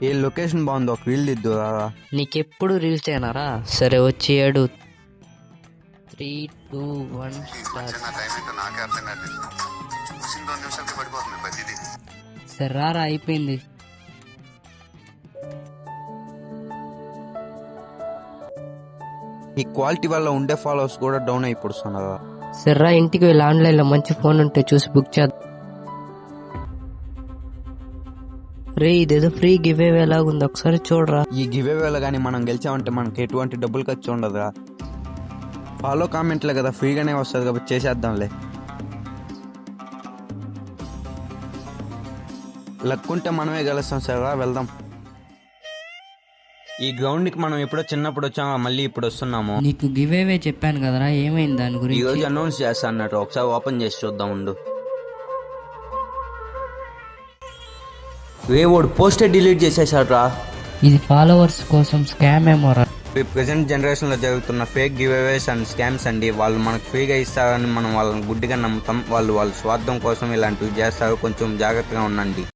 ఏ location బాగుందో ఒక reel దిద్దురా. నీకెప్పుడు రీల్స్ చేయనారా? సరే వచ్చి 7 3 2 1 స్టార్ట్. సరే రారా, అయిపోయింది. ఈ క్వాలిటీ వల్ల ఉండే ఫాలోవర్స్ కూడా డౌన్ అయిపోతున్నారా. సరే రా, ఇంటికి వెళ్ళి ఆన్లైన్లో మంచి ఫోన్ ఉంటే చూసి బుక్ చేద్దాం. రే, ఇదేదో ఫ్రీ గివ్ అవే లాగుంది, ఒకసారి చూడరా. ఈ గివ్ అవేలో కానీ మనం గెలిచామంటే మనకి ఎటువంటి డబ్బులు ఖర్చు ఉండదురా. ఫాలో కామెంట్లే కదా, ఫ్రీగానే వస్తుంది కాబట్టి చేసేద్దాంలే. లక్ ఉంటే మనమే గెలుస్తాం. సరే వెళ్దాం. ఈ గ్రౌండ్కి మనం ఎప్పుడో చిన్నప్పుడు వచ్చామా, మళ్ళీ ఇప్పుడు వస్తున్నాము. నీకు గివ్ అవే చెప్పాను కదరా, ఏమైంది దాని ఈ గురించి? రోజు అనౌన్స్ చేస్తా అన్నట్టు, ఒకసారి ఓపెన్ చేసి చూద్దాం ఉండు. వాడు పోస్టర్ డిలీట్ చేసేసాడ్రా. ఇది ఫాలోవర్స్ కోసం స్కామ్ ఏమోరా. ఈ ప్రెసెంట్ జనరేషన్ లో జరుగుతున్న ఫేక్ గివ్ అవేస్ అండ్ స్కామ్స్ అండి. వాళ్ళు మనకు ఫ్రీగా ఇస్తారని మనం వాళ్ళని గుడ్డిగా నమ్ముతాం. వాళ్ళు వాళ్ళ స్వార్థం కోసం ఇలాంటివి చేస్తారు. కొంచెం జాగ్రత్తగా ఉండండి.